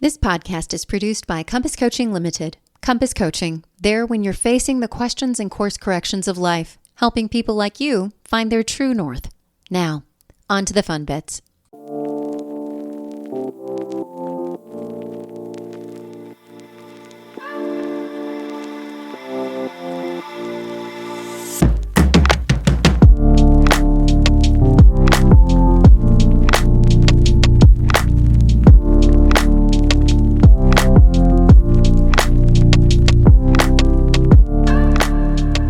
This podcast is produced by Compass Coaching Limited. Compass Coaching, there when you're facing the questions and course corrections of life, helping people like you find their true north. Now, on to the fun bits.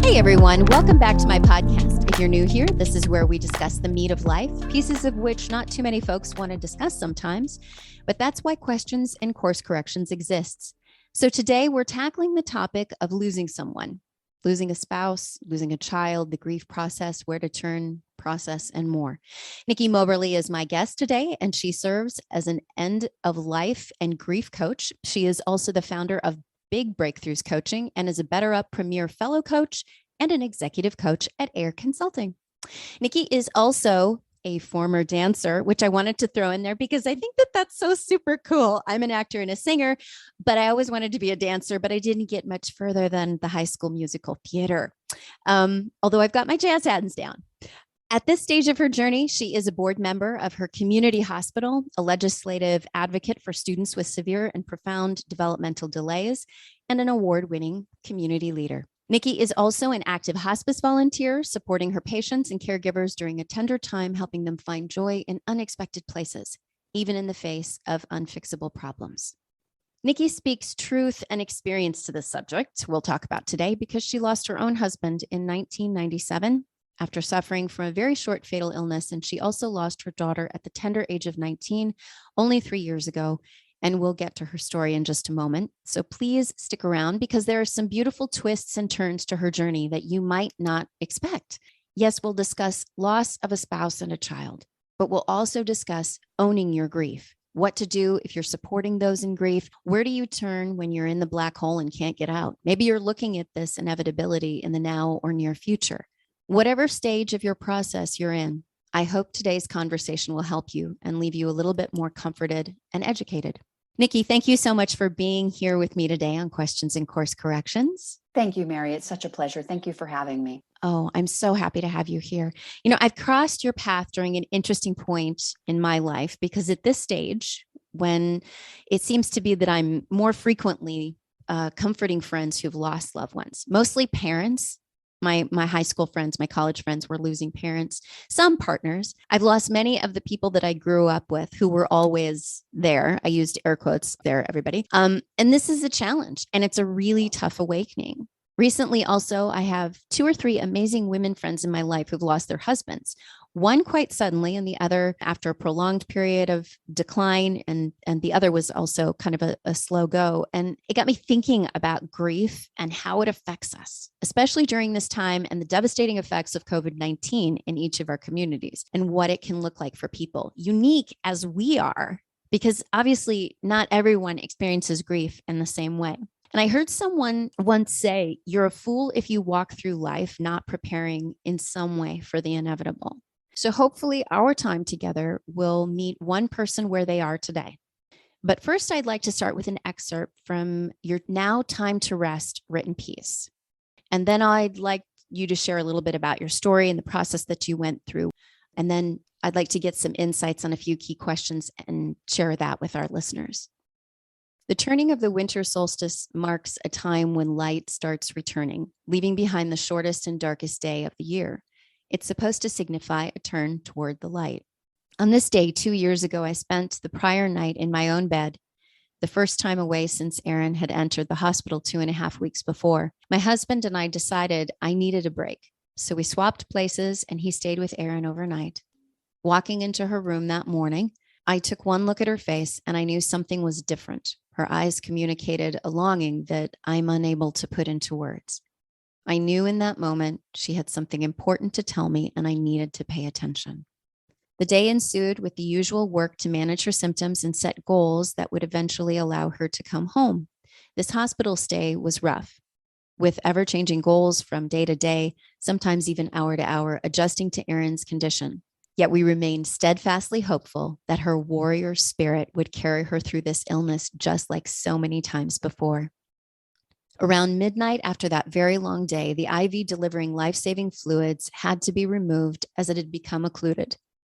Hey everyone, welcome back to my podcast. If you're new here, this is where we discuss the meat of life, pieces of which not too many folks want to discuss sometimes, but that's why questions and course corrections exists. So today we're tackling the topic of losing someone, losing a spouse, losing a child, the grief process, where to turn, process, and more. Nikki Moberly is my guest today, and she serves as an end of life and grief coach. She is also the founder of Big Breakthroughs Coaching and is a Better Up Premier Fellow Coach and an executive coach at Air Consulting. Nikki is also a former dancer, which I wanted to throw in there because I think that that's so super cool. I'm an actor and a singer, but I always wanted to be a dancer, but I didn't get much further than the High School Musical theater. Although I've got my jazz hands down. At this stage of her journey, she is a board member of her community hospital, a legislative advocate for students with severe and profound developmental delays, and an award-winning community leader. Nikki is also an active hospice volunteer, supporting her patients and caregivers during a tender time, helping them find joy in unexpected places, even in the face of unfixable problems. Nikki speaks truth and experience to this subject we'll talk about today because she lost her own husband in 1997 after suffering from a very short fatal illness, and she also lost her daughter at the tender age of 19, only 3 years ago. And we'll get to her story in just a moment. So please stick around because there are some beautiful twists and turns to her journey that you might not expect. Yes, we'll discuss loss of a spouse and a child, but we'll also discuss owning your grief, what to do if you're supporting those in grief. Where do you turn when you're in the black hole and can't get out? Maybe you're looking at this inevitability in the now or near future. Whatever stage of your process you're in, I hope today's conversation will help you and leave you a little bit more comforted and educated. Nikki, thank you so much for being here with me today on Questions and Course Corrections. Thank you, Mary. It's such a pleasure. Thank you for having me. Oh, I'm so happy to have you here. You know, I've crossed your path during an interesting point in my life because at this stage, when it seems to be that I'm more frequently comforting friends who've lost loved ones, mostly parents. My high school friends, my college friends were losing parents, some partners. I've lost many of the people that I grew up with who were always there. I used air quotes there, everybody. And this is a challenge and it's a really tough awakening. Recently, also, I have 2 or 3 amazing women friends in my life who've lost their husbands. One quite suddenly and the other after a prolonged period of decline. And the other was also kind of a slow go. And it got me thinking about grief and how it affects us, especially during this time and the devastating effects of COVID-19 in each of our communities and what it can look like for people, unique as we are, because obviously not everyone experiences grief in the same way. And I heard someone once say, you're a fool if you walk through life not preparing in some way for the inevitable. So hopefully our time together will meet one person where they are today. But first, I'd like to start with an excerpt from your Now Time to Rest written piece. And then I'd like you to share a little bit about your story and the process that you went through. And then I'd like to get some insights on a few key questions and share that with our listeners. The turning of the winter solstice marks a time when light starts returning, leaving behind the shortest and darkest day of the year. It's supposed to signify a turn toward the light. On this day, 2 years ago, I spent the prior night in my own bed, the first time away since Aaron had entered the hospital 2.5 weeks before. My husband and I decided I needed a break, so we swapped places and he stayed with Aaron overnight. Walking into her room that morning, I took one look at her face and I knew something was different. Her eyes communicated a longing that I'm unable to put into words. I knew in that moment she had something important to tell me and I needed to pay attention. The day ensued with the usual work to manage her symptoms and set goals that would eventually allow her to come home. This hospital stay was rough, with ever-changing goals from day to day, sometimes even hour to hour, adjusting to Aaron's condition. Yet we remained steadfastly hopeful that her warrior spirit would carry her through this illness just like so many times before. Around midnight after that very long day, the IV delivering life-saving fluids had to be removed as it had become occluded.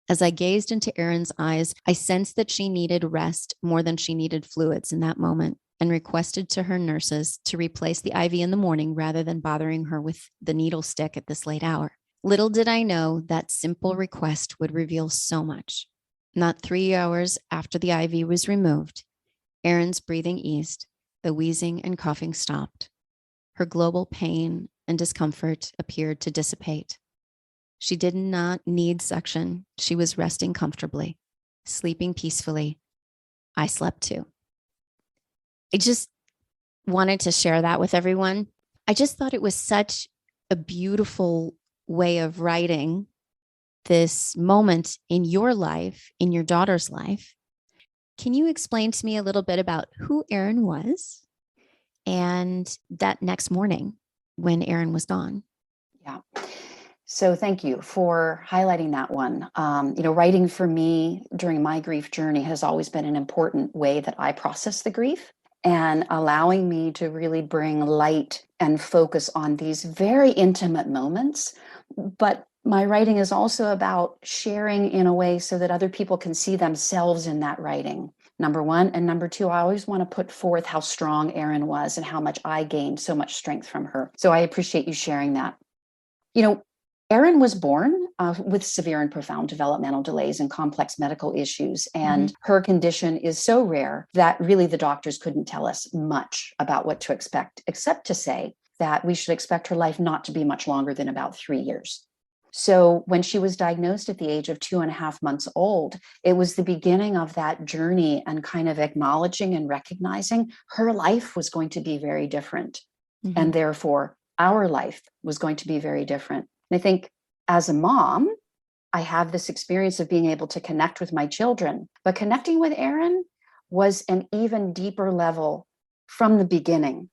As I gazed into Erin's eyes, I sensed that she needed rest more than she needed fluids in that moment, and requested to her nurses to replace the IV in the morning rather than bothering her with the needle stick at this late hour. Little did I know that simple request would reveal so much. Not 3 hours after the IV was removed, Erin's breathing eased, the wheezing and coughing stopped. Her global pain and discomfort appeared to dissipate. She did not need suction. She was resting comfortably, sleeping peacefully. I slept too. I just wanted to share that with everyone. I just thought it was such a beautiful way of writing this moment in your life, in your daughter's life. Can you explain to me a little bit about who Erin was and that next morning when Erin was gone? Yeah. So thank you for highlighting that one. Writing for me during my grief journey has always been an important way that I process the grief, and allowing me to really bring light and focus on these very intimate moments. But my writing is also about sharing in a way so that other people can see themselves in that writing. Number one. And number two, I always want to put forth how strong Erin was and how much I gained so much strength from her. So I appreciate you sharing that. Erin was born with severe and profound developmental delays and complex medical issues. And her condition is so rare that really the doctors couldn't tell us much about what to expect, except to say that we should expect her life not to be much longer than about 3 years. So when she was diagnosed at the age of 2.5 months old, it was the beginning of that journey and kind of acknowledging and recognizing her life was going to be very different. And therefore, our life was going to be very different. And I think as a mom, I have this experience of being able to connect with my children, but connecting with Erin was an even deeper level from the beginning.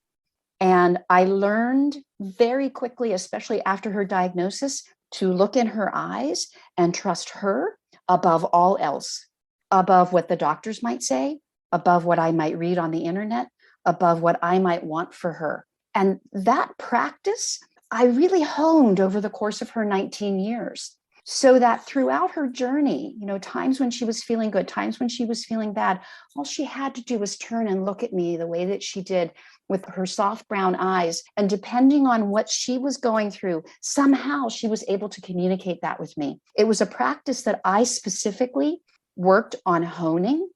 And I learned very quickly, especially after her diagnosis, to look in her eyes and trust her above all else, above what the doctors might say, above what I might read on the internet, above what I might want for her. And that practice, I really honed over the course of her 19 years, so that throughout her journey, times when she was feeling good, times when she was feeling bad, all she had to do was turn and look at me the way that she did with her soft brown eyes. And depending on what she was going through, somehow she was able to communicate that with me. It was a practice that I specifically worked on honing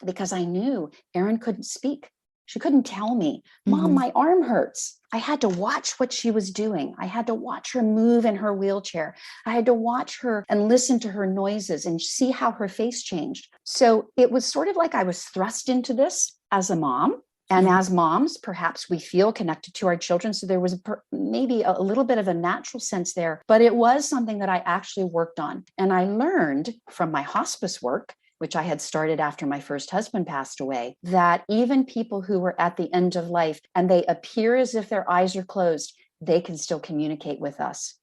because I knew Erin couldn't speak. She couldn't tell me, Mom, my arm hurts. I had to watch what she was doing. I had to watch her move in her wheelchair. I had to watch her and listen to her noises and see how her face changed. So it was sort of like I was thrust into this as a mom. And as moms, perhaps we feel connected to our children. So there was maybe a little bit of a natural sense there, but it was something that I actually worked on. And I learned from my hospice work, which I had started after my first husband passed away, that even people who were at the end of life and they appear as if their eyes are closed, they can still communicate with us.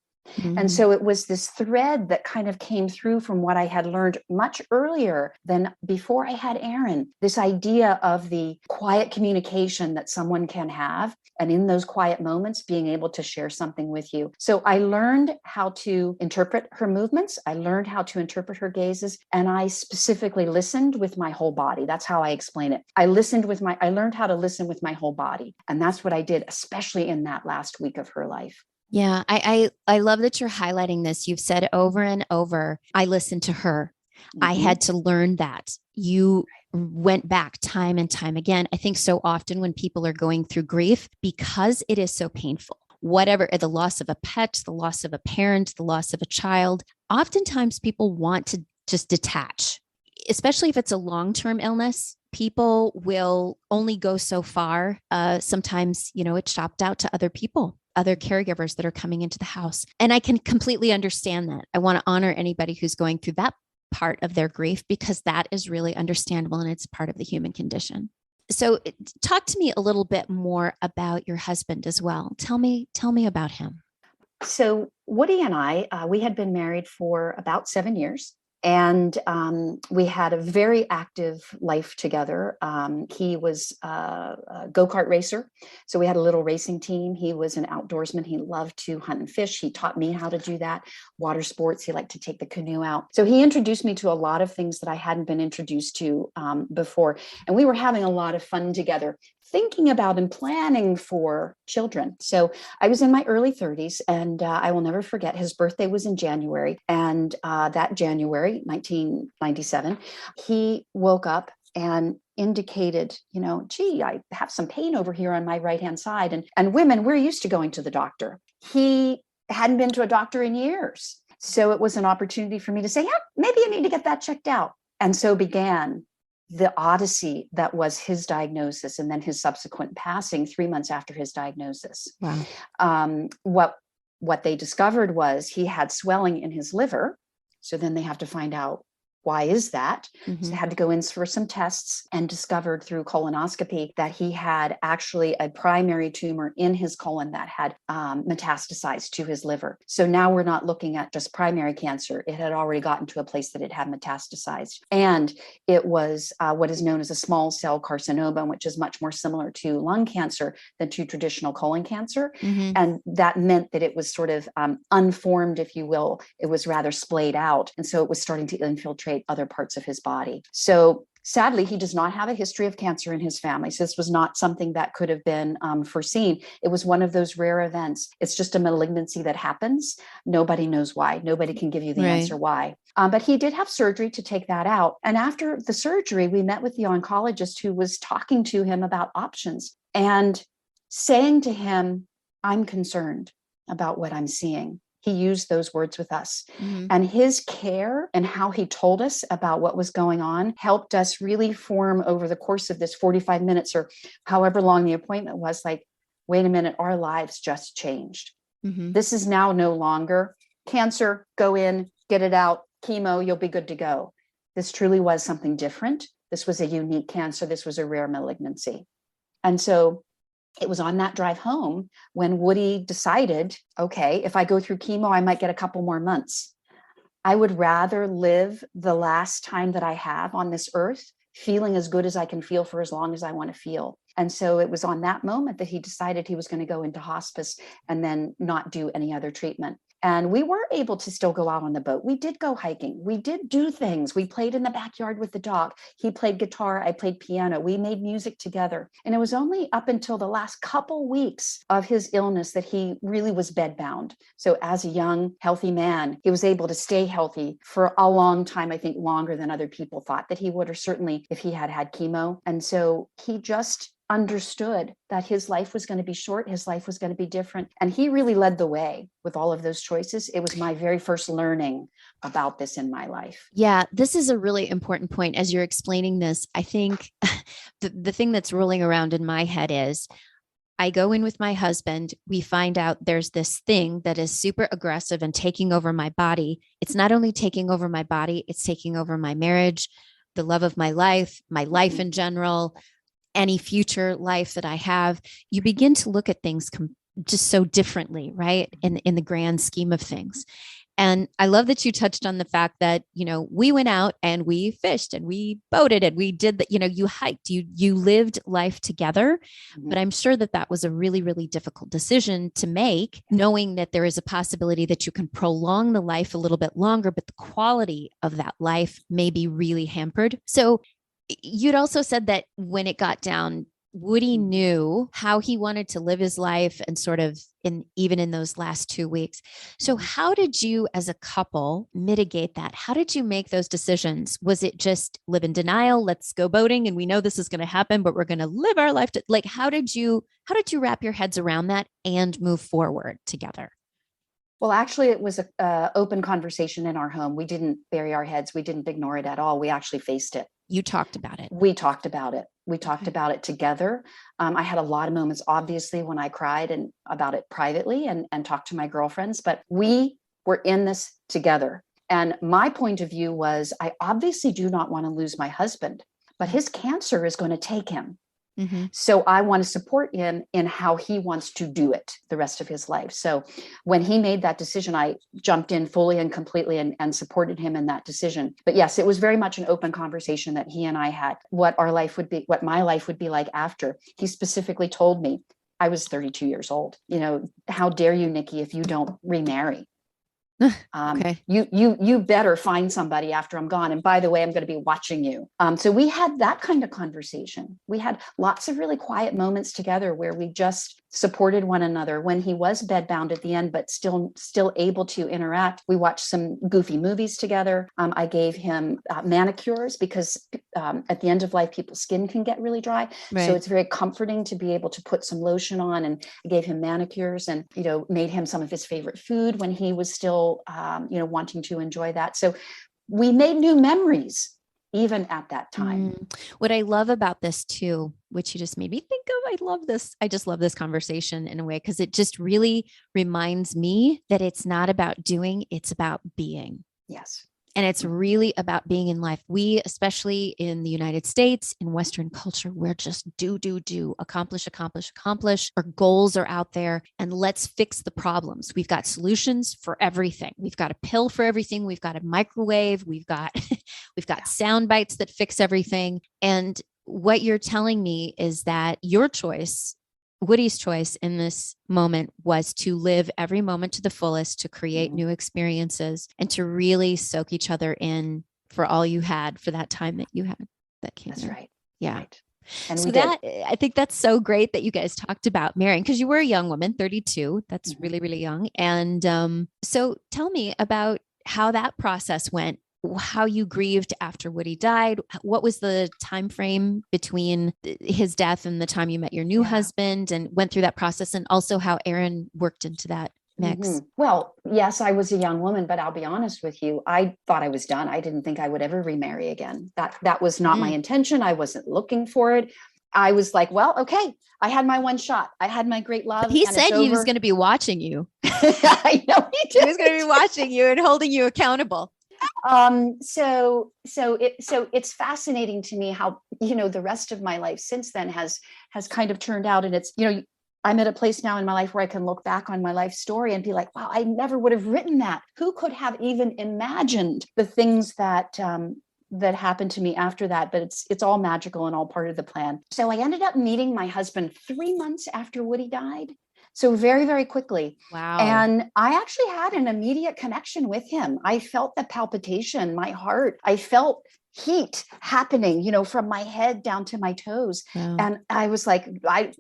And so it was this thread that kind of came through from what I had learned much earlier than before I had Erin, this idea of the quiet communication that someone can have. And in those quiet moments, being able to share something with you. So I learned how to interpret her movements. I learned how to interpret her gazes. And I specifically listened with my whole body. That's how I explain it. I learned how to listen with my whole body. And that's what I did, especially in that last week of her life. Yeah, I love that you're highlighting this. You've said over and over, I listened to her. I had to learn that. You went back time and time again. I think so often when people are going through grief, because it is so painful, whatever, the loss of a pet, the loss of a parent, the loss of a child, oftentimes people want to just detach, especially if it's a long-term illness. People will only go so far. Sometimes, it's chopped out to other people, other caregivers that are coming into the house. And I can completely understand that. I want to honor anybody who's going through that part of their grief, because that is really understandable and it's part of the human condition. So talk to me a little bit more about your husband as well. Tell me about him. So Woody and I, we had been married for about 7 years. And we had a very active life together. He was a go-kart racer. So we had a little racing team. He was an outdoorsman. He loved to hunt and fish. He taught me how to do that. Water sports. He liked to take the canoe out. So he introduced me to a lot of things that I hadn't been introduced to before. And we were having a lot of fun together, thinking about and planning for children. So I was in my early 30s, and I will never forget, his birthday was in January. And that January, 1997, he woke up and indicated, gee, I have some pain over here on my right-hand side. And women, we're used to going to the doctor. He hadn't been to a doctor in years. So it was an opportunity for me to say, yeah, maybe you need to get that checked out. And so began the odyssey that was his diagnosis and then his subsequent passing 3 months after his diagnosis. Wow. What they discovered was he had swelling in his liver. So then they have to find out, why is that? Mm-hmm. So they had to go in for some tests and discovered through colonoscopy that he had actually a primary tumor in his colon that had metastasized to his liver. So now we're not looking at just primary cancer. It had already gotten to a place that it had metastasized. And it was what is known as a small cell carcinoma, which is much more similar to lung cancer than to traditional colon cancer. Mm-hmm. And that meant that it was sort of unformed, if you will. It was rather splayed out. And so it was starting to infiltrate other parts of his body. So sadly, he does not have a history of cancer in his family. So this was not something that could have been foreseen. It was one of those rare events. It's just a malignancy that happens. Nobody knows why. Nobody can give you the answer why. But he did have surgery to take that out. And after the surgery, we met with the oncologist who was talking to him about options and saying to him, I'm concerned about what I'm seeing. He used those words with us. Mm-hmm. And his care and how he told us about what was going on helped us really form over the course of this 45 minutes or however long the appointment was, like, wait a minute, our lives just changed. Mm-hmm. This is now no longer cancer, go in, get it out, chemo, you'll be good to go. This truly was something different. This was a unique cancer. This was a rare malignancy. And so it was on that drive home when Woody decided, okay, if I go through chemo, I might get a couple more months. I would rather live the last time that I have on this earth, feeling as good as I can feel for as long as I want to feel. And so it was on that moment that he decided he was going to go into hospice and then not do any other treatment. And we were able to still go out on the boat. We did go hiking. We did do things. We played in the backyard with the dog. He played guitar. I played piano. We made music together. And it was only up until the last couple weeks of his illness that he really was bedbound. So as a young, healthy man, he was able to stay healthy for a long time, I think longer than other people thought that he would, or certainly if he had had chemo. And so he just understood that his life was going to be short, his life was going to be different. And he really led the way with all of those choices. It was my very first learning about this in my life. Yeah, this is a really important point. As you're explaining this, I think the thing that's rolling around in my head is I go in with my husband. We find out there's this thing that is super aggressive and taking over my body. It's not only taking over my body, it's taking over my marriage, the love of my life in general, any future life that I have. You begin to look at things just so differently, right? In the grand scheme of things. And I love that you touched on the fact that, we went out and we fished and we boated and we did that, you hiked, you lived life together. Mm-hmm. But I'm sure that was a really, really difficult decision to make, knowing that there is a possibility that you can prolong the life a little bit longer, but the quality of that life may be really hampered. So you'd also said that when it got down, Woody knew how he wanted to live his life and sort of even in those last 2 weeks. So how did you as a couple mitigate that? How did you make those decisions? Was it just live in denial? Let's go boating and we know this is going to happen, but we're going to live our life. How did you wrap your heads around that and move forward together? Well, actually, it was an open conversation in our home. We didn't bury our heads. We didn't ignore it at all. We actually faced it. You talked about it. We talked about it. We talked about it together. I had a lot of moments, obviously, when I cried and about it privately and talked to my girlfriends, but we were in this together. And my point of view was, I obviously do not want to lose my husband, but his cancer is going to take him. So I want to support him in how he wants to do it the rest of his life. So when he made that decision, I jumped in fully and completely and supported him in that decision. But yes, it was very much an open conversation that he and I had, what our life would be, what my life would be like after. He specifically told me, I was 32 years old. How dare you, Nikki, if you don't remarry? Okay. You better find somebody after I'm gone. And by the way, I'm going to be watching you. So we had that kind of conversation. We had lots of really quiet moments together where we just supported one another. When he was bedbound at the end, but still able to interact, we watched some goofy movies together. I gave him manicures because at the end of life, people's skin can get really dry. Right. So it's very comforting to be able to put some lotion on, and I gave him manicures and, made him some of his favorite food when he was still, wanting to enjoy that. So we made new memories even at that time. What I love about this too, which you just made me think of, I love this. I just love this conversation in a way, because it just really reminds me that it's not about doing, it's about being. Yes. And it's really about being in life. We, especially in the United States, in Western culture, we're just do, accomplish. Our goals are out there, and let's fix the problems. We've got solutions for everything. We've got a pill for everything. We've got a microwave. We've got sound bites that fix everything. And what you're telling me is that your choice, Woody's choice in this moment, was to live every moment to the fullest, to create new experiences, and to really soak each other in for all you had for that time that you had that came. That's right. Yeah. Right. And so I think that's so great that you guys talked about marrying, because you were a young woman, 32. That's really, really young. And so tell me about how that process went, how you grieved after Woody died. What was the time frame between his death and the time you met your new husband and went through that process, and also how Aaron worked into that mix? Well, yes, I was a young woman, but I'll be honest with you, I thought I was done. I didn't think I would ever remarry again. That was not my intention. I wasn't looking for it. I was like, well, okay, I had my one shot. I had my great love. But he said he was going to be watching you. I know he did. He was going to be watching you and holding you accountable. So it's fascinating to me how, the rest of my life since then has kind of turned out. And it's, I'm at a place now in my life where I can look back on my life story and be like, wow, I never would have written that. Who could have even imagined the things that happened to me after that? But it's all magical and all part of the plan. So I ended up meeting my husband 3 months after Woody died. So very, very quickly. Wow. And I actually had an immediate connection with him. I felt the palpitation, my heart. I felt heat happening, from my head down to my toes. Wow. And I was like, I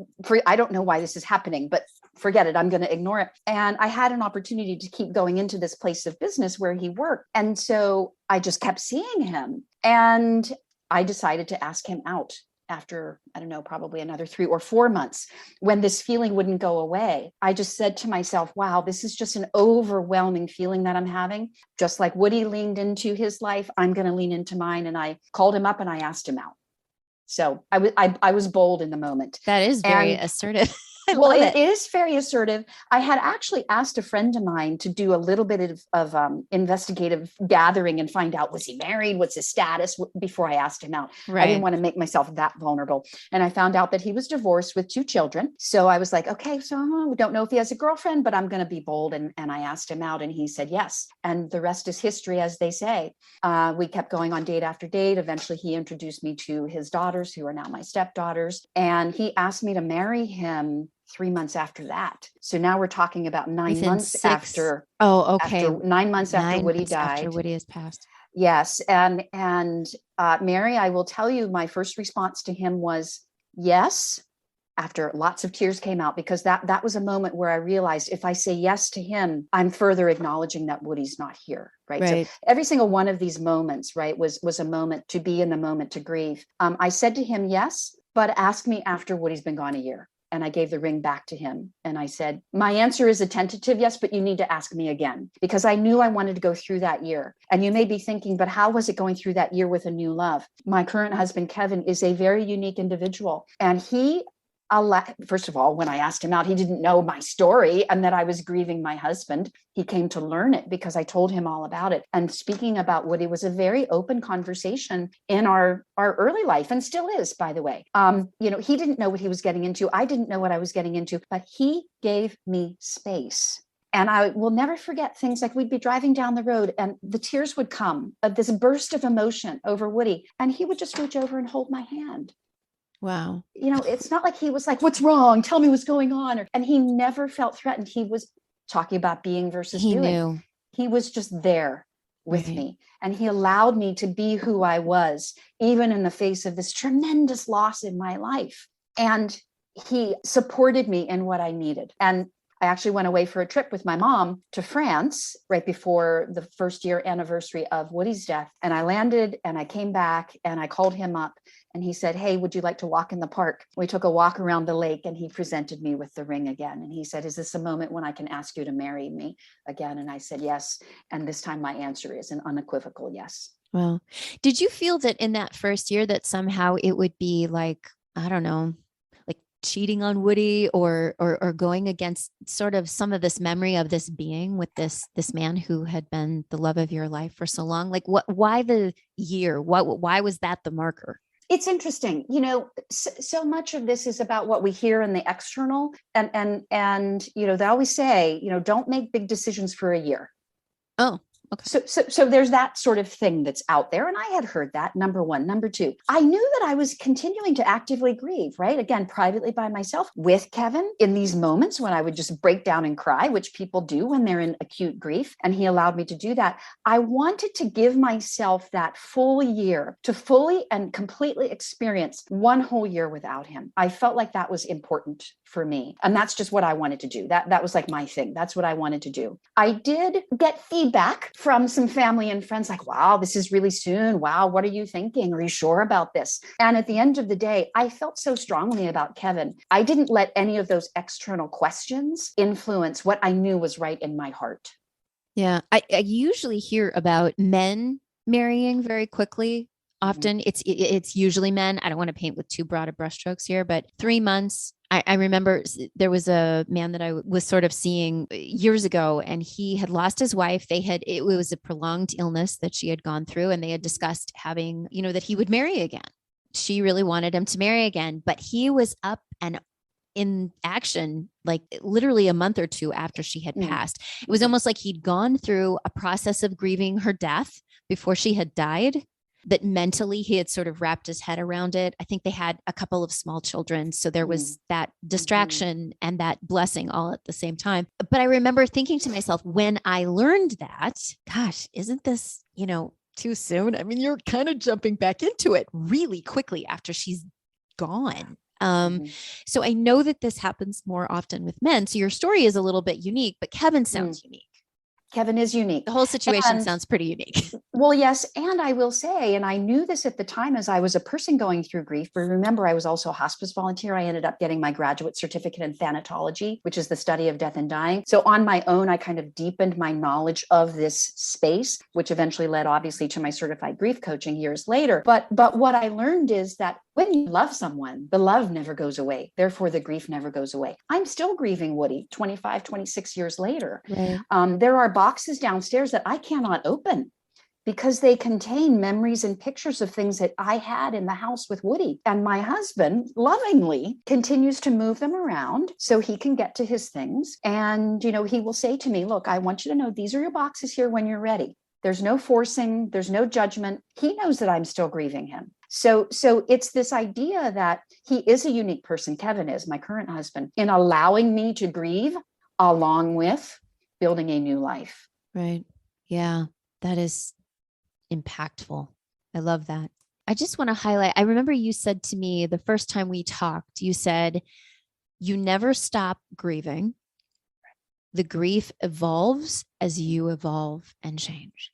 don't know why this is happening, but forget it. I'm going to ignore it. And I had an opportunity to keep going into this place of business where he worked. And so I just kept seeing him. And I decided to ask him out after, I don't know, probably another 3 or 4 months, when this feeling wouldn't go away. I just said to myself, wow, this is just an overwhelming feeling that I'm having. Just like Woody leaned into his life, I'm going to lean into mine. And I called him up and I asked him out. So I was bold in the moment. That is very assertive. Well, it is very assertive. I had actually asked a friend of mine to do a little bit of investigative gathering and find out, was he married? What's his status? Before I asked him out. Right. I didn't want to make myself that vulnerable. And I found out that he was divorced with 2 children. So I was like, okay, so we don't know if he has a girlfriend, but I'm going to be bold. And I asked him out and he said yes. And the rest is history, as they say. We kept going on date after date. Eventually, he introduced me to his daughters, who are now my stepdaughters. And he asked me to marry him 3 months after that. So now we're talking about 9 months after. Oh, okay. After 9 months after Woody died. After Woody has passed. Yes. And Mary, I will tell you, my first response to him was yes, after lots of tears came out, because that was a moment where I realized if I say yes to him, I'm further acknowledging that Woody's not here. Right. So every single one of these moments, right, was a moment to be in the moment, to grieve. I said to him, yes, but ask me after Woody's been gone a year. And I gave the ring back to him. And I said, my answer is a tentative yes, but you need to ask me again, because I knew I wanted to go through that year. And you may be thinking, but how was it going through that year with a new love? My current husband, Kevin, is a very unique individual. And he First of all, when I asked him out, he didn't know my story and that I was grieving my husband. He came to learn it because I told him all about it. And speaking about Woody was a very open conversation in our early life, and still is, by the way. He didn't know what he was getting into. I didn't know what I was getting into, but he gave me space. And I will never forget things like we'd be driving down the road and the tears would come, this burst of emotion over Woody. And he would just reach over and hold my hand. Wow. It's not like he was like, what's wrong? Tell me what's going on. And he never felt threatened. He was talking about being versus He doing. knew. He was just there with Right. me. And he allowed me to be who I was, even in the face of this tremendous loss in my life. And he supported me in what I needed. And I actually went away for a trip with my mom to France right before the first year anniversary of Woody's death. And I landed and I came back and I called him up and he said, hey, would you like to walk in the park? We took a walk around the lake and he presented me with the ring again. And he said, is this a moment when I can ask you to marry me again? And I said, yes. And this time my answer is an unequivocal yes. Well, did you feel that in that first year that somehow it would be like, I don't know, like cheating on Woody or going against sort of some of this memory of this being with this man who had been the love of your life for so long? Like why the year? Why was that the marker? It's interesting, so much of this is about what we hear in the external, and they always say, don't make big decisions for a year. Oh, okay. So there's that sort of thing that's out there. And I had heard that, number one. Number two, I knew that I was continuing to actively grieve, right? Again, privately by myself with Kevin in these moments when I would just break down and cry, which people do when they're in acute grief. And he allowed me to do that. I wanted to give myself that full year to fully and completely experience one whole year without him. I felt like that was important for me. And that's just what I wanted to do. That was like my thing. That's what I wanted to do. I did get feedback from some family and friends like, wow, this is really soon. Wow, what are you thinking? Are you sure about this? And at the end of the day, I felt so strongly about Kevin. I didn't let any of those external questions influence what I knew was right in my heart. Yeah. I usually hear about men marrying very quickly. Often it's usually men. I don't want to paint with too broad of brushstrokes here, but 3 months. I remember there was a man that I was sort of seeing years ago, and he had lost his wife. It was a prolonged illness that she had gone through, and they had discussed having, that he would marry again. She really wanted him to marry again, but he was up and in action, like literally a month or two after she had passed. It was almost like he'd gone through a process of grieving her death before she had died, that mentally he had sort of wrapped his head around it. I think they had a couple of small children. So there was that distraction and that blessing all at the same time. But I remember thinking to myself, when I learned that, gosh, isn't this, too soon? I mean, you're kind of jumping back into it really quickly after she's gone. So I know that this happens more often with men. So your story is a little bit unique, but Kevin sounds unique. Kevin is unique. The whole situation sounds pretty unique. Well, yes. And I will say, and I knew this at the time as I was a person going through grief, but remember, I was also a hospice volunteer. I ended up getting my graduate certificate in thanatology, which is the study of death and dying. So on my own, I kind of deepened my knowledge of this space, which eventually led obviously to my certified grief coaching years later. But what I learned is that when you love someone, the love never goes away. Therefore, the grief never goes away. I'm still grieving Woody 25, 26 years later. Right. There are boxes downstairs that I cannot open because they contain memories and pictures of things that I had in the house with Woody. And my husband lovingly continues to move them around so he can get to his things. And, he will say to me, look, I want you to know these are your boxes here when you're ready. There's no forcing, there's no judgment. He knows that I'm still grieving him. So it's this idea that he is a unique person, Kevin is, my current husband, in allowing me to grieve along with building a new life. Right. Yeah, that is impactful. I love that. I just want to highlight, I remember you said to me the first time we talked, you said, you never stop grieving. The grief evolves as you evolve and change.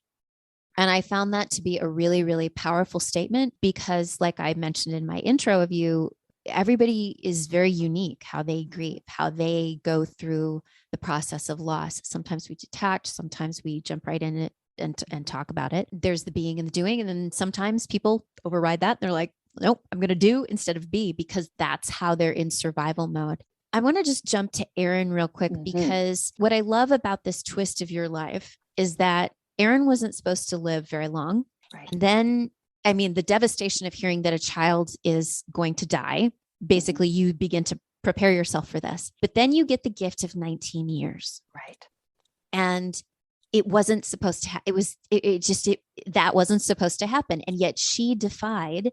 And I found that to be a really, really powerful statement because, like I mentioned in my intro of you, everybody is very unique, how they grieve, how they go through the process of loss. Sometimes we detach, sometimes we jump right in it and talk about it. There's the being and the doing. And then sometimes people override that. And they're like, nope, I'm going to do instead of be, because that's how they're in survival mode. I want to just jump to Aaron real quick, because what I love about this twist of your life is that Aaron wasn't supposed to live very long. Right. And then, I mean, the devastation of hearing that a child is going to die, basically you begin to prepare yourself for this, but then you get the gift of 19 years. Right. And it wasn't supposed to that wasn't supposed to happen. And yet she defied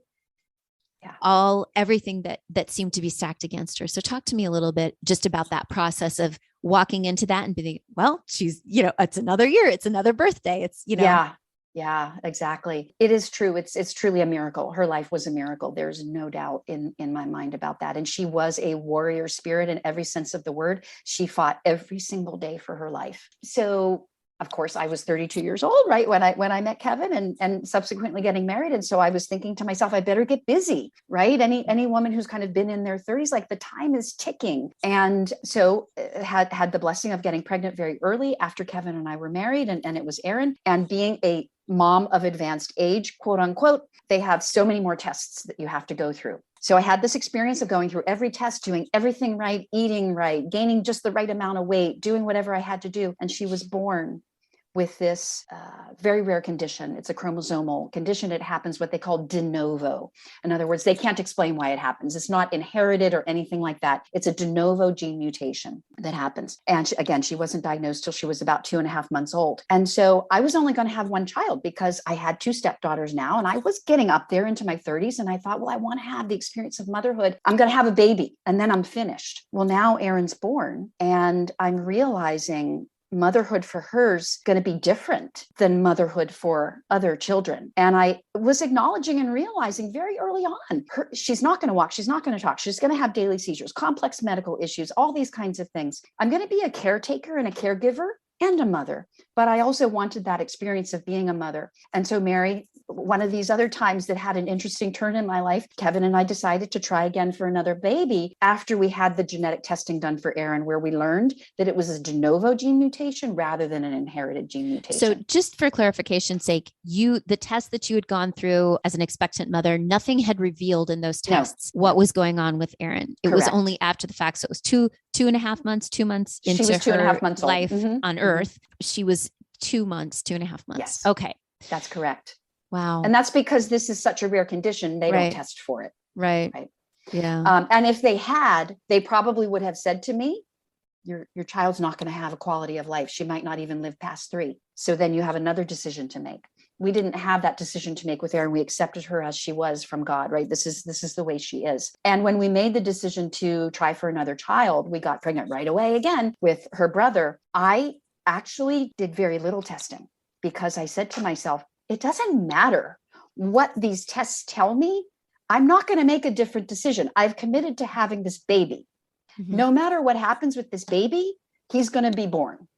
everything that seemed to be stacked against her. So talk to me a little bit just about that process of walking into that and being, well, she's, it's another year, it's another birthday. It's, Yeah, exactly. It is true. It's truly a miracle. Her life was a miracle. There's no doubt in my mind about that. And she was a warrior spirit in every sense of the word. She fought every single day for her life. So of course, I was 32 years old, right, when I met Kevin, and subsequently getting married. And so I was thinking to myself, I better get busy, right? Any woman who's kind of been in their 30s, like the time is ticking. And so had the blessing of getting pregnant very early after Kevin and I were married, and it was Aaron. And being a mom of advanced age, quote unquote, they have so many more tests that you have to go through. So I had this experience of going through every test, doing everything right, eating right, gaining just the right amount of weight, doing whatever I had to do. And she was born with this very rare condition. It's a chromosomal condition. It happens what they call de novo. In other words, they can't explain why it happens. It's not inherited or anything like that. It's a de novo gene mutation that happens. And she wasn't diagnosed till she was about 2.5 months old. And so I was only going to have one child because I had 2 stepdaughters now, and I was getting up there into my 30s. And I thought, well, I want to have the experience of motherhood. I'm going to have a baby and then I'm finished. Well, now Aaron's born, and I'm realizing motherhood for her's going to be different than motherhood for other children. And I was acknowledging and realizing very early on, she's not going to walk, she's not going to talk, she's going to have daily seizures, complex medical issues, all these kinds of things. I'm going to be a caretaker and a caregiver and a mother, but I also wanted that experience of being a mother. And so Mary, one of these other times that had an interesting turn in my life, Kevin and I decided to try again for another baby after we had the genetic testing done for Aaron, where we learned that it was a de novo gene mutation rather than an inherited gene mutation. So just for clarification's sake, the test that you had gone through as an expectant mother, nothing had revealed in those tests what was going on with Aaron. It was only after the fact. So it was 2.5 months, 2 months into her 2.5 months life on Earth. She was 2 months, 2.5 months. Yes. Okay. That's correct. Wow. And that's because this is such a rare condition. They don't test for it. Right. Yeah. And if they had, they probably would have said to me, your child's not going to have a quality of life. She might not even live past 3. So then you have another decision to make. We didn't have that decision to make with Erin. We accepted her as she was from God, right? This is the way she is. And when we made the decision to try for another child, we got pregnant right away again with her brother. I actually did very little testing because I said to myself, it doesn't matter what these tests tell me. I'm not going to make a different decision. I've committed to having this baby. Mm-hmm. No matter what happens with this baby, he's going to be born.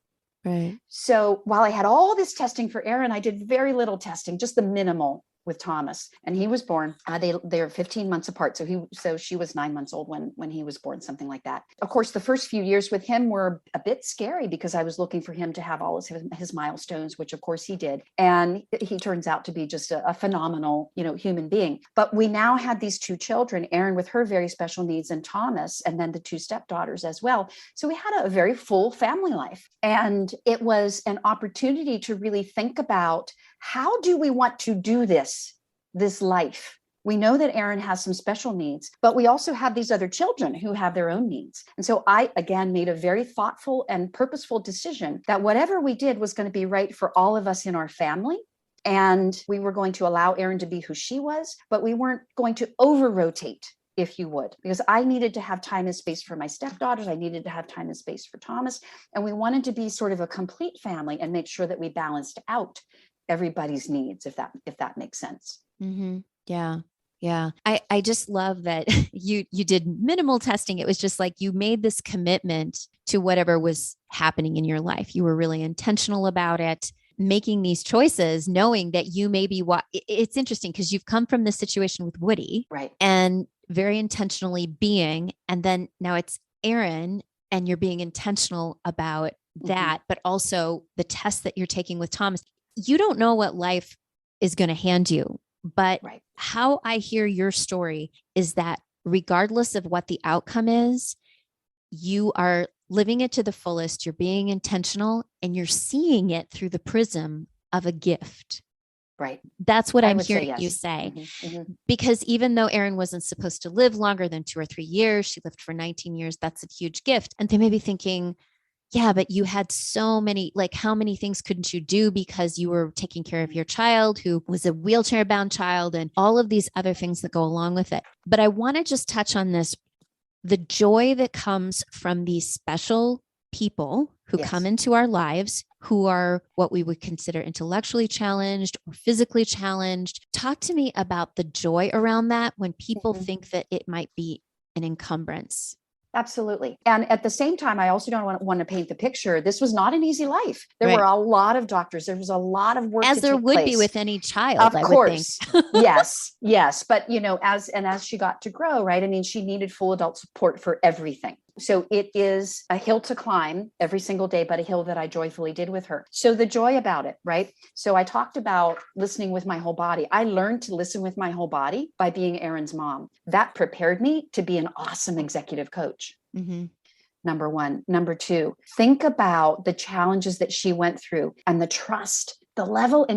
Right. So while I had all this testing for Aaron, I did very little testing, just the minimal with Thomas, and he was born. They're 15 months apart. So she was 9 months old when he was born, something like that. Of course, the first few years with him were a bit scary because I was looking for him to have all his milestones, which of course he did. And he turns out to be just a phenomenal, human being. But we now had these 2 children, Aaron with her very special needs and Thomas, and then the 2 stepdaughters as well. So we had a very full family life. And it was an opportunity to really think about, how do we want to do this life? We know that Aaron has some special needs, but we also have these other children who have their own needs. And so I, again, made a very thoughtful and purposeful decision that whatever we did was going to be right for all of us in our family. And we were going to allow Aaron to be who she was, but we weren't going to over-rotate, if you would, because I needed to have time and space for my stepdaughters. I needed to have time and space for Thomas. And we wanted to be sort of a complete family and make sure that we balanced out everybody's needs, if that makes sense. Mm-hmm. Yeah. Yeah. I just love that you did minimal testing. It was just like you made this commitment to whatever was happening in your life. You were really intentional about it, making these choices, knowing that you may be it's interesting because you've come from this situation with Woody, right? And very intentionally being, and then now it's Aaron and you're being intentional about that, but also the test that you're taking with Thomas. You don't know what life is going to hand you But Right. how I hear your story is that regardless of what the outcome is, you are living it to the fullest, you're being intentional, and you're seeing it through the prism of a gift. Right. That's what I I'm would say hearing you yes. say. Mm-hmm. Mm-hmm. Because even though Erin wasn't supposed to live longer than 2 or 3 years, she lived for 19 years. That's a huge gift. And they may be thinking, yeah, but you had so many, like, how many things couldn't you do because you were taking care of your child who was a wheelchair bound child and all of these other things that go along with it. But I want to just touch on this, the joy that comes from these special people who Yes. come into our lives who are what we would consider intellectually challenged or physically challenged. Talk to me about the joy around that when people Mm-hmm. think that it might be an encumbrance. Absolutely. And at the same time, I also don't want to paint the picture. This was not an easy life. There were Right. a lot of doctors. There was a lot of work As to there take would be place. with any child, Of I would think. course. Yes. Yes. But, as she got to grow, right, I mean, she needed full adult support for everything. So it is a hill to climb every single day, but a hill that I joyfully did with her. So the joy about it, right? So I talked about listening with my whole body. I learned to listen with my whole body by being Erin's mom. That prepared me to be an awesome executive coach. Mm-hmm. Number one. Number two, think about the challenges that she went through and the trust, the level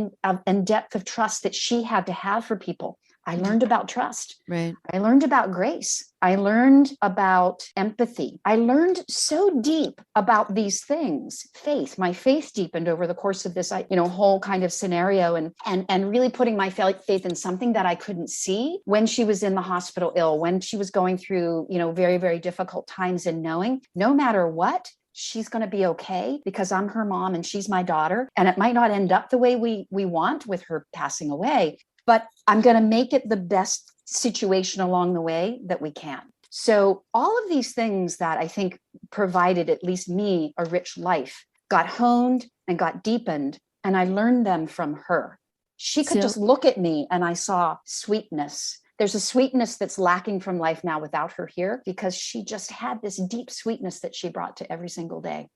and depth of trust that she had to have for people. I learned about trust. Right. I learned about grace. I learned about empathy. I learned so deep about these things. Faith, my faith deepened over the course of this, whole kind of scenario, and really putting my faith in something that I couldn't see when she was in the hospital ill, when she was going through, very, very difficult times, and knowing no matter what, she's going to be okay because I'm her mom and she's my daughter. And it might not end up the way we want with her passing away, but I'm going to make it the best situation along the way that we can. So all of these things that I think provided at least me a rich life got honed and got deepened, and I learned them from her. She could just look at me and I saw sweetness. There's a sweetness that's lacking from life now without her here, because she just had this deep sweetness that she brought to every single day.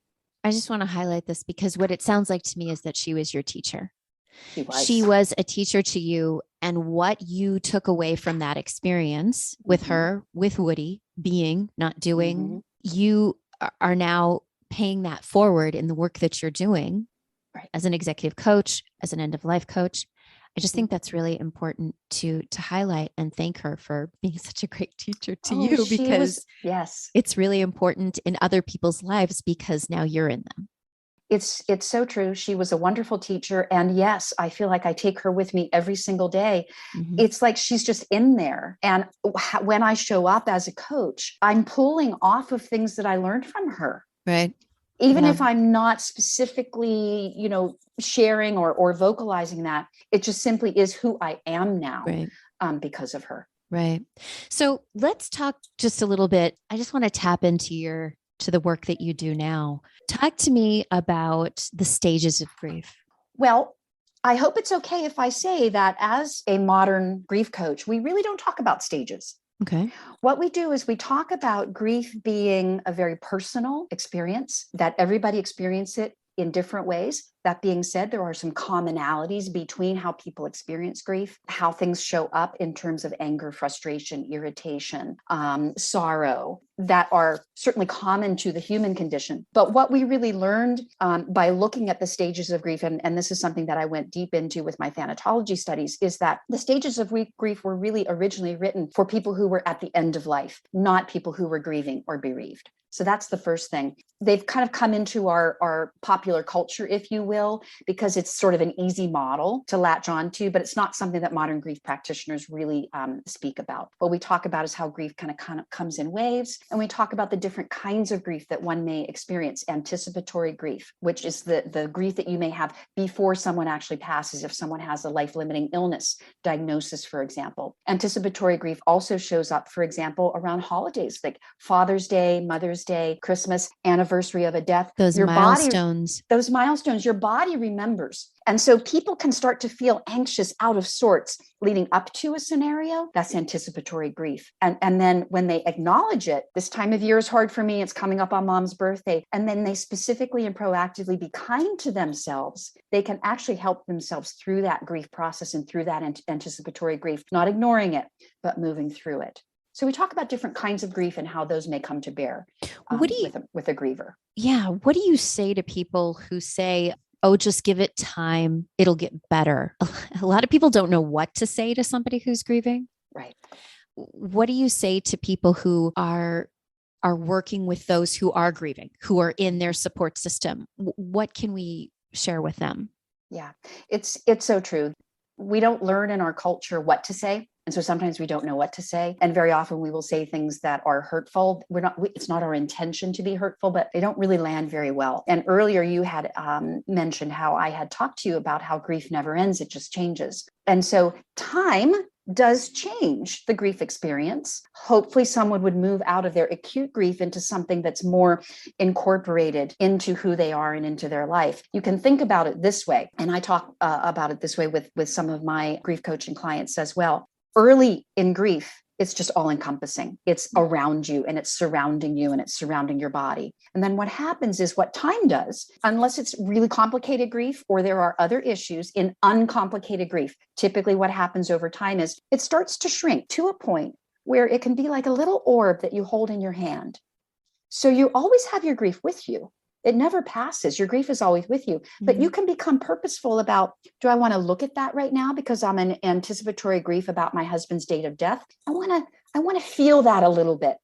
I just want to highlight this because what it sounds like to me is that she was your teacher. She was a teacher to you, and what you took away from that experience with her, with Woody being, not doing, you are now paying that forward in the work that you're doing as an executive coach, as an end of life coach. I just think that's really important to highlight and thank her for being such a great teacher to you, because it's really important in other people's lives because now you're in them. It's so true. She was a wonderful teacher. And yes, I feel like I take her with me every single day. Mm-hmm. It's like she's just in there. And when I show up as a coach, I'm pulling off of things that I learned from her. Right. Even if I'm not specifically, sharing or vocalizing that, it just simply is who I am now, because of her. Right. So let's talk just a little bit. I just want to tap into the work that you do now. Talk to me about the stages of grief. Well, I hope it's okay if I say that as a modern grief coach, we really don't talk about stages. Okay. What we do is we talk about grief being a very personal experience, that everybody experiences it in different ways. That being said, there are some commonalities between how people experience grief, how things show up in terms of anger, frustration, irritation, sorrow, that are certainly common to the human condition. But what we really learned by looking at the stages of grief, and this is something that I went deep into with my thanatology studies, is that the stages of grief were really originally written for people who were at the end of life, not people who were grieving or bereaved. So that's the first thing. They've kind of come into our popular culture, if you will, because it's sort of an easy model to latch on to, but it's not something that modern grief practitioners really speak about. What we talk about is how grief kind of comes in waves, and we talk about the different kinds of grief that one may experience. Anticipatory grief, which is the grief that you may have before someone actually passes, if someone has a life-limiting illness diagnosis, for example. Anticipatory grief also shows up, for example, around holidays like Father's Day, Mother's Father's Day, Christmas, anniversary of a death. Those Your body, milestones. those milestones, your body remembers. And so people can start to feel anxious, out of sorts, leading up to a scenario. That's anticipatory grief. And then when they acknowledge it, this time of year is hard for me, it's coming up on mom's birthday, and then they specifically and proactively be kind to themselves, they can actually help themselves through that grief process and through that anticipatory grief, not ignoring it, but moving through it. So we talk about different kinds of grief and how those may come to bear with a griever. Yeah. What do you say to people who say, oh, just give it time, it'll get better? A lot of people don't know what to say to somebody who's grieving. Right. What do you say to people who are working with those who are grieving, who are in their support system? What can we share with them? Yeah, it's so true. We don't learn in our culture what to say. And so sometimes we don't know what to say. And very often we will say things that are hurtful. It's not our intention to be hurtful, but they don't really land very well. And earlier you had mentioned how I had talked to you about how grief never ends, it just changes. And so time does change the grief experience. Hopefully someone would move out of their acute grief into something that's more incorporated into who they are and into their life. You can think about it this way. And I talk about it this way with some of my grief coaching clients as well. Early in grief, it's just all encompassing. It's around you and it's surrounding you and it's surrounding your body. And then what happens is what time does, unless it's really complicated grief or there are other issues in uncomplicated grief, typically what happens over time is it starts to shrink to a point where it can be like a little orb that you hold in your hand. So you always have your grief with you. It never passes. Your grief is always with you, but you can become purposeful about, do I want to look at that right now because I'm in anticipatory grief about my husband's date of death? I want to feel that a little bit.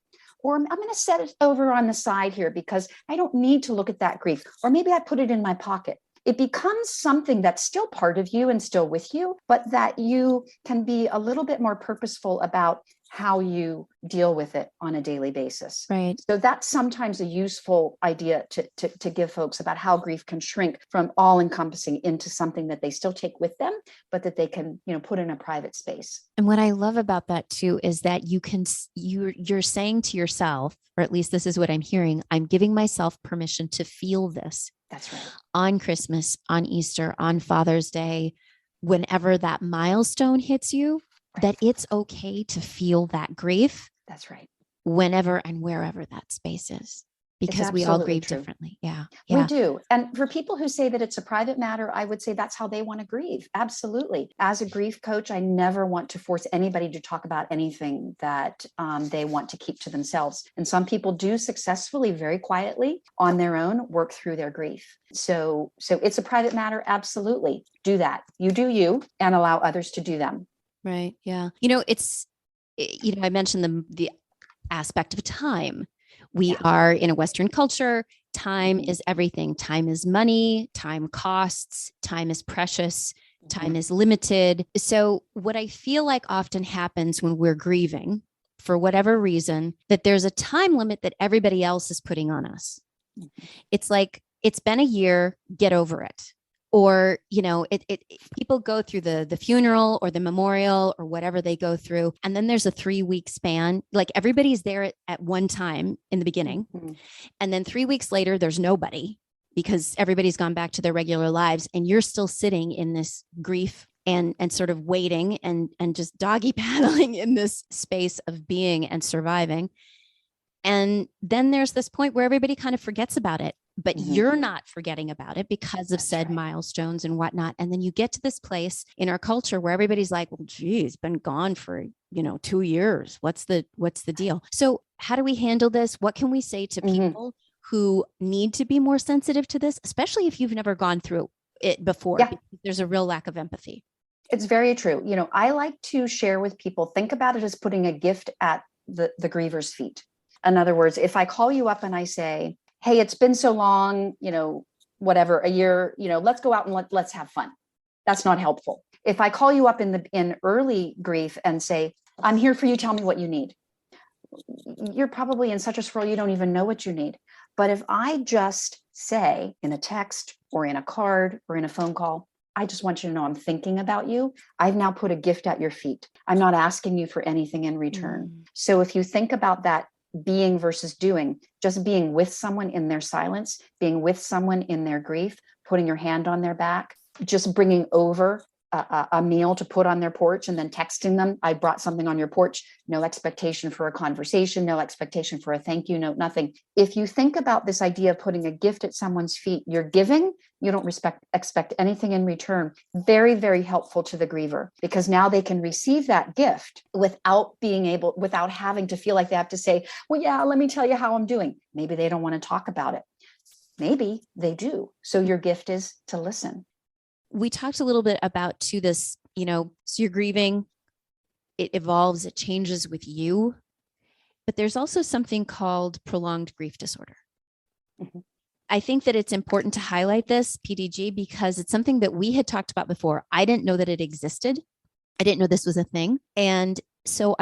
Or I'm going to set it over on the side here because I don't need to look at that grief. Or maybe I put it in my pocket. It becomes something that's still part of you and still with you, but that you can be a little bit more purposeful about how you deal with it on a daily basis. Right. So that's sometimes a useful idea to give folks about how grief can shrink from all encompassing into something that they still take with them, but that they can, put in a private space. And what I love about that too is that you're saying to yourself, or at least this is what I'm hearing, I'm giving myself permission to feel this. That's right. On Christmas, on Easter, on Father's Day, whenever that milestone hits you, that it's okay to feel that grief. That's right. Whenever and wherever that space is, because we all grieve differently. Yeah. We do. And for people who say that it's a private matter, I would say that's how they want to grieve. Absolutely. As a grief coach, I never want to force anybody to talk about anything that they want to keep to themselves. And some people do successfully, very quietly on their own, work through their grief. So it's a private matter. Absolutely. Do that. You do you and allow others to do them. Right. Yeah. I mentioned the aspect of time. We are in a Western culture. Time is everything. Time is money. Time costs. Time is precious. Time is limited. So what I feel like often happens when we're grieving, for whatever reason, that there's a time limit that everybody else is putting on us. It's like, it's been a year, get over it. Or, people go through the funeral or the memorial or whatever they go through. And then there's a 3-week span. Like everybody's there at one time in the beginning. And then 3 weeks later, there's nobody because everybody's gone back to their regular lives. And you're still sitting in this grief and sort of waiting and just doggy paddling in this space of being and surviving. And then there's this point where everybody kind of forgets about it. But you're not forgetting about it because of said milestones and whatnot. And then you get to this place in our culture where everybody's like, well, geez, been gone for, 2 years. What's the deal? So how do we handle this? What can we say to people who need to be more sensitive to this, especially if you've never gone through it before? Yeah. Because there's a real lack of empathy. It's very true. I like to share with people, think about it as putting a gift at the griever's feet. In other words, if I call you up and I say, hey, it's been so long, whatever, a year, let's go out and let's have fun. That's not helpful. If I call you up in early grief and say, I'm here for you, tell me what you need. You're probably in such a swirl, you don't even know what you need. But if I just say in a text or in a card or in a phone call, I just want you to know I'm thinking about you, I've now put a gift at your feet. I'm not asking you for anything in return. So if you think about that being versus doing, just being with someone in their silence, being with someone in their grief, putting your hand on their back, just bringing over a meal to put on their porch and then texting them, I brought something on your porch. No expectation for a conversation, no expectation for a thank you note, nothing. If you think about this idea of putting a gift at someone's feet, you're giving, you don't expect anything in return. Very, very helpful to the griever, because now they can receive that gift without having to feel like they have to say, well, yeah, let me tell you how I'm doing. Maybe they don't want to talk about it. Maybe they do. So your gift is to listen. We talked a little bit about this, so you're grieving, it evolves, it changes with you, but there's also something called prolonged grief disorder. Mm-hmm. I think that it's important to highlight this, PDG, because it's something that we had talked about before. I didn't know that it existed. I didn't know this was a thing. And so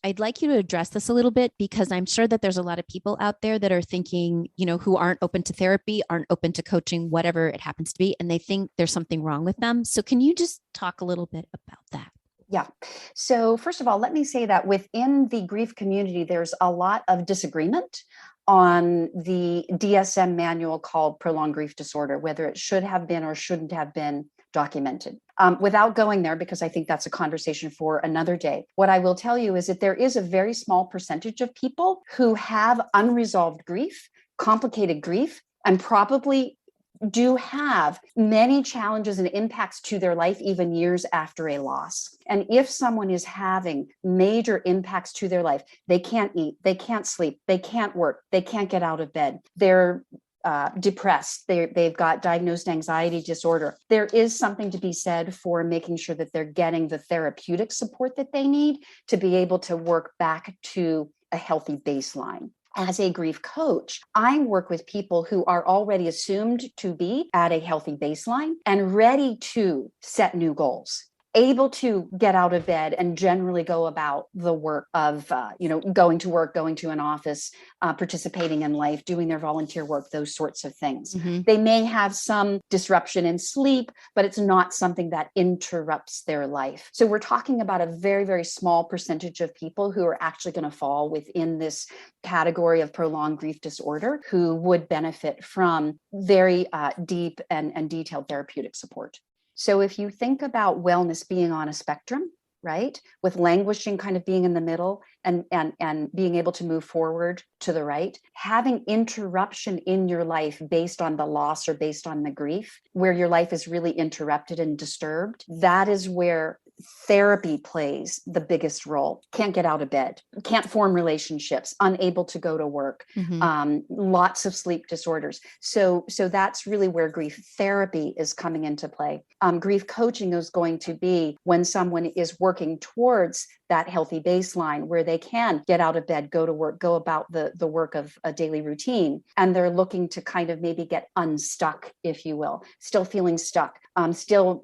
I'd like you to address this a little bit, because I'm sure that there's a lot of people out there that are thinking, who aren't open to therapy, aren't open to coaching, whatever it happens to be, and they think there's something wrong with them. So can you just talk a little bit about that? Yeah. So first of all, let me say that within the grief community, there's a lot of disagreement on the DSM manual called prolonged grief disorder, whether it should have been or shouldn't have been documented. Without going there, because I think that's a conversation for another day, what I will tell you is that there is a very small percentage of people who have unresolved grief, complicated grief, and probably do have many challenges and impacts to their life even years after a loss. And if someone is having major impacts to their life, they can't eat, they can't sleep, they can't work, they can't get out of bed, they're depressed, they've got diagnosed anxiety disorder, there is something to be said for making sure that they're getting the therapeutic support that they need to be able to work back to a healthy baseline. As a grief coach, I work with people who are already assumed to be at a healthy baseline and ready to set new goals, able to get out of bed and generally go about the work of, going to work, going to an office, participating in life, doing their volunteer work, those sorts of things. Mm-hmm. They may have some disruption in sleep, but it's not something that interrupts their life. So we're talking about a very, very small percentage of people who are actually going to fall within this category of prolonged grief disorder, who would benefit from very deep and detailed therapeutic support. So if you think about wellness being on a spectrum, right, with languishing kind of being in the middle and being able to move forward to the right, having interruption in your life based on the loss or based on the grief, where your life is really interrupted and disturbed, that is where therapy plays the biggest role. Can't get out of bed, can't form relationships, unable to go to work, lots of sleep disorders. So that's really where grief therapy is coming into play. Grief coaching is going to be when someone is working towards that healthy baseline where they can get out of bed, go to work, go about the work of a daily routine. And they're looking to kind of maybe get unstuck, if you will, still feeling stuck, still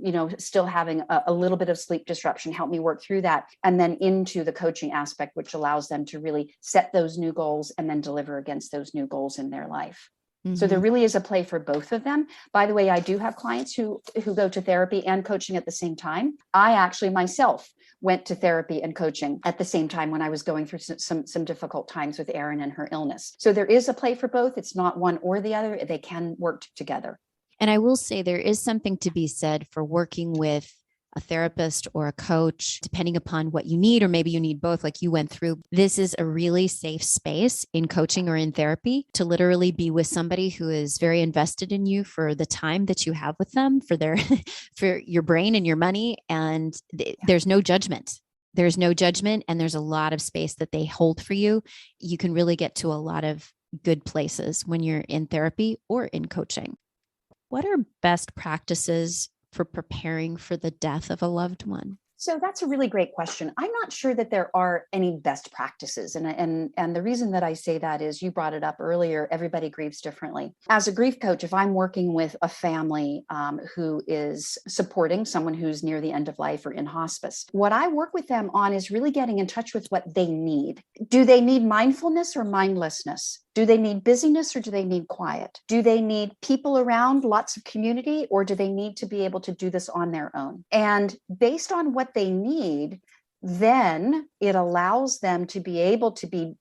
having a little bit of sleep disruption, help me work through that. And then into the coaching aspect, which allows them to really set those new goals and then deliver against those new goals in their life. Mm-hmm. So there really is a play for both of them. By the way, I do have clients who go to therapy and coaching at the same time. I actually myself went to therapy and coaching at the same time when I was going through some difficult times with Erin and her illness. So there is a play for both. It's not one or the other. They can work together. And I will say there is something to be said for working with a therapist or a coach, depending upon what you need, or maybe you need both, like you went through. This is a really safe space in coaching or in therapy to literally be with somebody who is very invested in you for the time that you have with them, for for your brain and your money. And there's no judgment. There's no judgment. And there's a lot of space that they hold for you. You can really get to a lot of good places when you're in therapy or in coaching. What are best practices for preparing for the death of a loved one? So that's a really great question. I'm not sure that there are any best practices. And the reason that I say that is you brought it up earlier, everybody grieves differently. As a grief coach, if I'm working with a family who is supporting someone who's near the end of life or in hospice, what I work with them on is really getting in touch with what they need. Do they need mindfulness or mindlessness? Do they need busyness or do they need quiet? Do they need people around, lots of community, or do they need to be able to do this on their own? And based on what they need, then it allows them to be able to be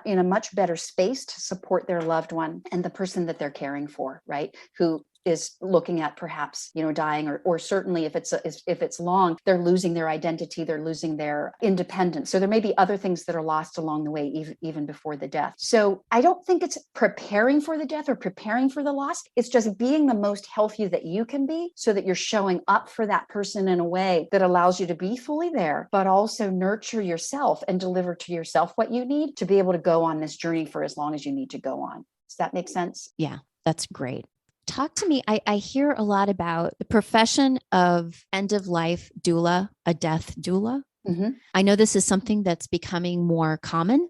in a much better space to support their loved one and the person that they're caring for, right? Who is looking at perhaps, dying, or certainly if it's long, they're losing their identity, they're losing their independence. So there may be other things that are lost along the way, even before the death. So I don't think it's preparing for the death or preparing for the loss. It's just being the most healthy that you can be so that you're showing up for that person in a way that allows you to be fully there, but also nurture yourself and deliver to yourself what you need to be able to go on this journey for as long as you need to go on. Does that make sense? Yeah, that's great. Talk to me. I hear a lot about the profession of end of life doula, a death doula. Mm-hmm. I know this is something that's becoming more common,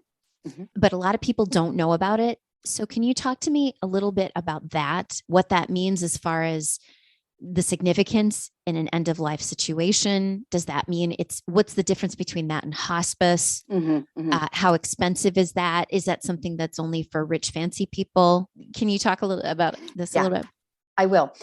but a lot of people don't know about it. So can you talk to me a little bit about that, what that means as far as the significance in an end of life situation? Does that mean what's the difference between that and hospice? How expensive is that? Is that something that's only for rich, fancy people? Can you talk a little about this a little bit? I will.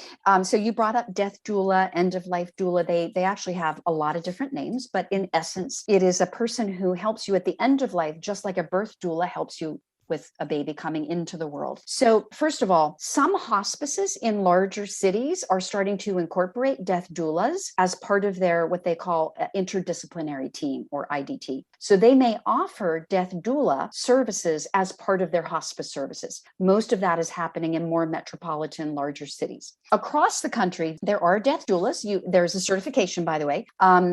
So you brought up death doula, end of life doula. They actually have a lot of different names, but in essence, it is a person who helps you at the end of life, just like a birth doula helps you with a baby coming into the world. So first of all, some hospices in larger cities are starting to incorporate death doulas as part of their what they call interdisciplinary team, or IDT. So they may offer death doula services as part of their hospice services. Most of that is happening in more metropolitan, larger cities. Across the country, there are death doulas. There's a certification, by the way.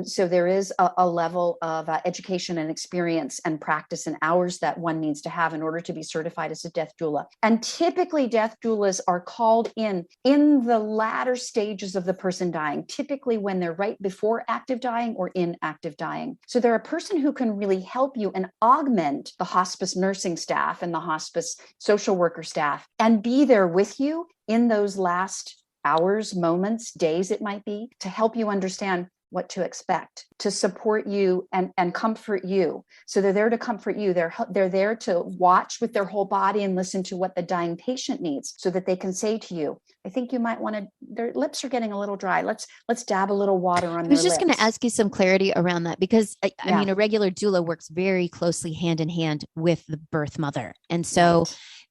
So there is a level of education and experience and practice and hours that one needs to have in order to be certified as a death doula. And typically death doulas are called in the latter stages of the person dying, typically when they're right before active dying or in active dying. So they're a person who can really help you and augment the hospice nursing staff and the hospice social worker staff and be there with you in those last hours, moments, days it might be, to help you understand what to expect, to support you and comfort you. So they're there to comfort you. They're there to watch with their whole body and listen to what the dying patient needs so that they can say to you, I think you might want to, their lips are getting a little dry. Let's dab a little water on their lips. I was just going to ask you some clarity around that, because I mean, a regular doula works very closely hand in hand with the birth mother. And so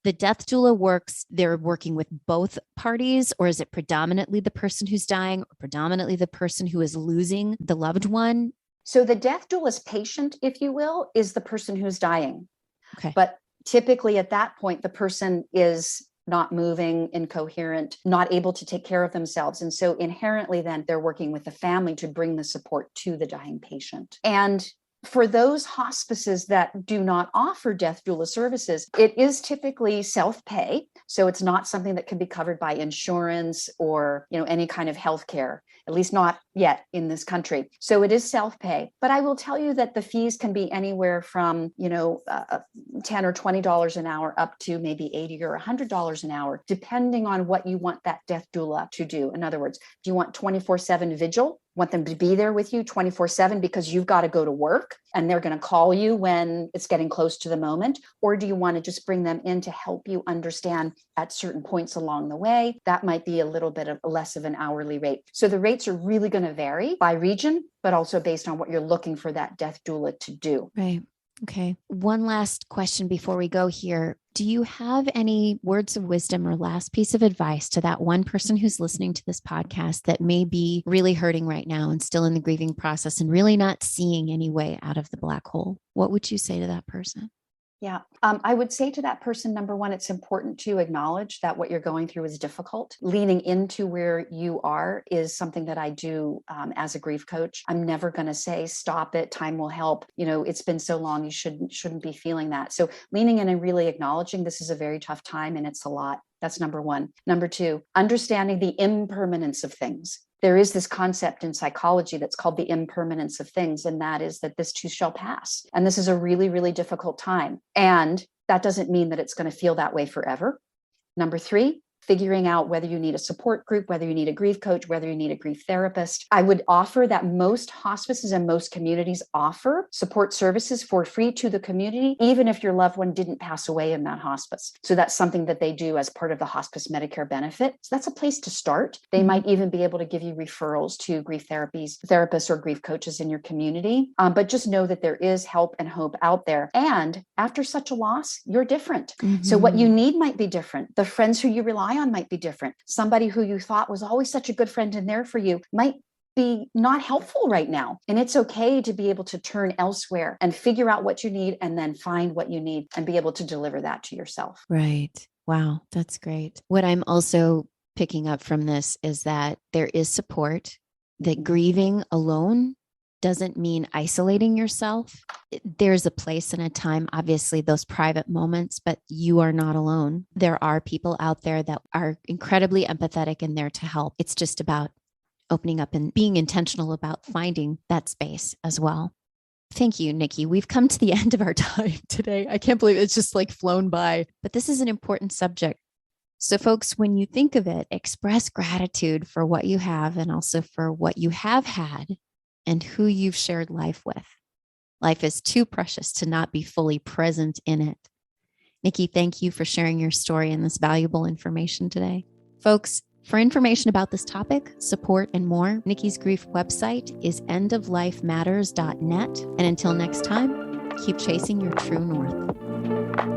the death doula they're working with both parties, or is it predominantly the person who's dying or predominantly the person who is losing the loved one? So the death doula's patient, if you will, is the person who's dying. Okay. But typically at that point, the person is not moving, incoherent, not able to take care of themselves. And so inherently then they're working with the family to bring the support to the dying patient. And for those hospices that do not offer death doula services, it is typically self-pay. So it's not something that can be covered by insurance or, any kind of healthcare, at least not yet in this country. So it is self-pay. But I will tell you that the fees can be anywhere from, $10 or $20 an hour up to maybe $80 or $100 an hour, depending on what you want that death doula to do. In other words, do you want 24/7 vigil? Want them to be there with you 24/7 because you've got to go to work and they're going to call you when it's getting close to the moment? Or do you want to just bring them in to help you understand at certain points along the way? That might be a little bit of less of an hourly rate. So the rates are really going to vary by region, but also based on what you're looking for that death doula to do. Right. Okay. One last question before we go here. Do you have any words of wisdom or last piece of advice to that one person who's listening to this podcast that may be really hurting right now and still in the grieving process and really not seeing any way out of the black hole? What would you say to that person? Yeah, I would say to that person, number one, it's important to acknowledge that what you're going through is difficult. Leaning into where you are is something that I do as a grief coach. I'm never going to say, stop it, time will help. It's been so long, you shouldn't be feeling that. So leaning in and really acknowledging this is a very tough time and it's a lot. That's number one. Number two, understanding the impermanence of things. There is this concept in psychology that's called the impermanence of things, and that is that this too shall pass. And this is a really, really difficult time. And that doesn't mean that it's going to feel that way forever. Number three, figuring out whether you need a support group, whether you need a grief coach, whether you need a grief therapist. I would offer that most hospices and most communities offer support services for free to the community, even if your loved one didn't pass away in that hospice. So that's something that they do as part of the hospice Medicare benefit. So that's a place to start. They might even be able to give you referrals to grief therapists or grief coaches in your community. But just know that there is help and hope out there. And after such a loss, you're different. So what you need might be different. The friends who you rely on might be different. Somebody who you thought was always such a good friend and there for you might be not helpful right now. And it's okay to be able to turn elsewhere and figure out what you need and then find what you need and be able to deliver that to yourself. Right. Wow. That's great. What I'm also picking up from this is that there is support, that grieving alone doesn't mean isolating yourself. There's a place and a time, obviously, those private moments, but you are not alone. There are people out there that are incredibly empathetic and there to help. It's just about opening up and being intentional about finding that space as well. Thank you, Nikki. We've come to the end of our time today. I can't believe it's just like flown by, but this is an important subject. So folks, when you think of it, express gratitude for what you have and also for what you have had and who you've shared life with. Life is too precious to not be fully present in it. Nikki, thank you for sharing your story and this valuable information today. Folks, for information about this topic, support, and more, Nikki's grief website is endoflifematters.net. And until next time, keep chasing your true north.